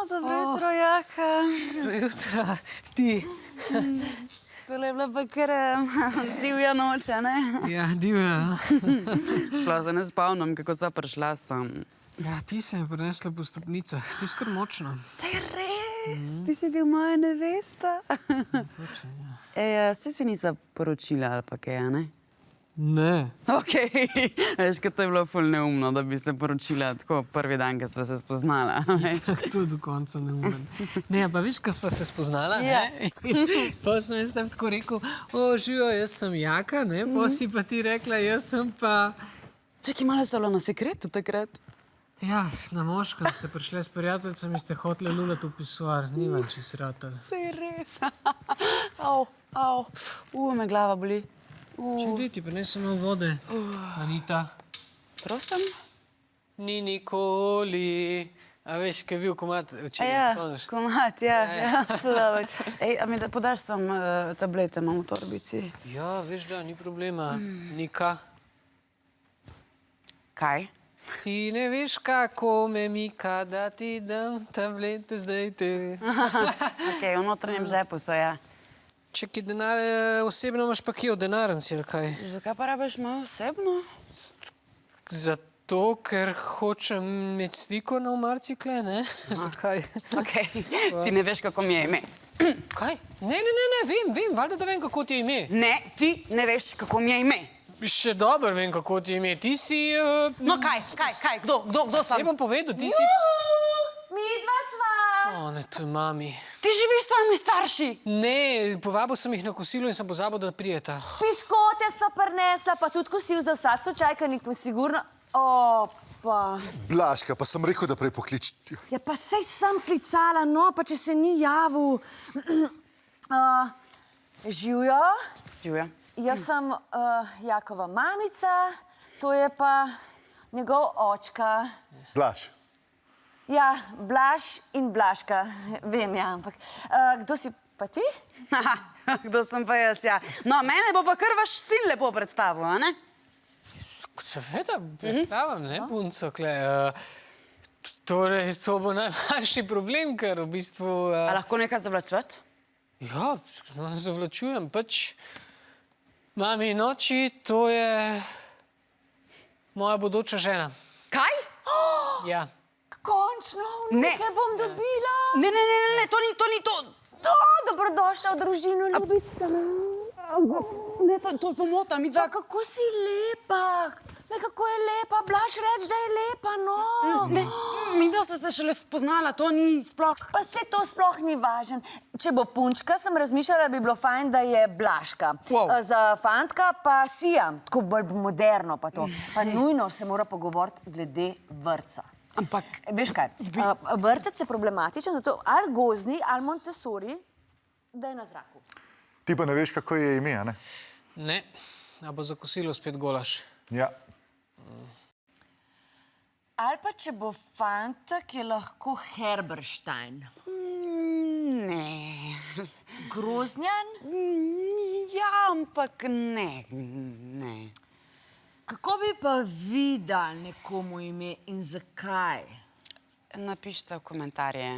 dobro jutro, Jaka. Dobro jutro, ti. Tole je bila pa kar divja noč, a ne? Ja, divja. Sploh se ne spomnim, kako sva prišla sem. Ja, ti se je prinesla po stopnicah. To je skoro močno. Saj res, ti si bil moja nevesta. Točno, ja. Saj se nisa poročila ali pa kaj, a ne? Ne. Okej, veš, kaj to je bilo ful neumno, da bi se poročila tako prvi dan, ko sva se spoznala. To do konca neumen. Ne, pa veš, ko sva se spoznala, Ja. ne? Pa sem jaz tam tako rekel, živijo, jaz sem Jaka, ne? Pa si pa ti rekla, jaz sem pa... Čakaj, malo so bilo na sekretu takrat. Ja, na Moškem ste prišli s prijateljicami, ste hoteli lulati v pisoar. Ni vam čist ratal. Saj res. Au, me glava boli. Čudi, ti prinesem malo vode. Anita. Prosim? Ni nikoli. A veš, kaj je bil komad včeraj? Ja, spomniš? komat, ja, sodelovaj. A mi da podaš sam tablete, imam v torbici. Ja, veš da, ni problema. Nika. Kaj? Ti ne veš, kako me mika, da ti dam tablete zdaj te. Okej, v notranjem žepu so, ja. Čekaj, denar, osebno imaš pa kje v denarnici, ali kaj? Zakaj pa rabiš mojo osebno? Zato, ker hočem imeti sliko na omarci kle, ne? Zakaj? Okej, ti ne veš, kako mi je ime. Kaj? Ne, vem, valjda, da vem, kako ti je ime. Ne, ti ne veš, kako mi je ime. Še dobro vem, kako ti je ime. Ti si... No, kaj, kdo sem? Saj bom povedal, ti si... Midva sva! O, ne, to je mami. Ti živiš s svojimi starši. Ne, povabil sem jih na kosilo in sem pozabil, da prijeta. Piškote so prinesla, pa tudi kosil za vsak slučaj, ker nikom sigurno... Opa... Blažka, pa sem rekel, da prej poklič. Ja, pa sej sem klicala, no, pa če se ni javil. Živjo, Živja. jaz sem Jakova mamica, to je pa njegov očka. Blaž. Ja, Blaž in Blažka, vem, ja, ampak... Kdo si pa ti? Kdo sem pa jaz, ja. No, mene bo pa kar vaš sin lepo predstavil, a ne? Seveda, predstavljam, ne, punco, kle. Torej, to bo najmanjši problem, ker v bistvu... A lahko nekaj zavlačevati? Ja, ne zavlačujem, pač... Mami in oči, to je... moja bodoča žena. Kaj? Ja. Končno, vnuke bom dobila. Ne, to ni to. Dobrodošla v družino, ljubica. Ne, to je pomota, mi dva. Kako si lepa. Kako je lepa, Blaž, reč, da je lepa, no. Ne, mi dva sta se šele spoznala, to ni sploh. Pa se to sploh ni važen. Če bo punčka, sem razmišljala, da bi bilo fajn, da je Blažka. Wow. Za fantka pa Sija, tako bolj moderno pa to. Pa nujno se mora pogovoriti glede vrtca. Ampak... Veš kaj, vrtec je problematičen, zato ali gozdni, ali Montessori, da je na zraku. Ti pa ne veš, kako je ime, a ne? Ne, a bo za kosilo spet golaš. Ja. Ali pa če bo fantek, je lahko Herberstein. Ne. Grozdnjan? Ja, ampak ne. Kako bi pa vi dali nekomu ime in zakaj? Napišite v komentarje.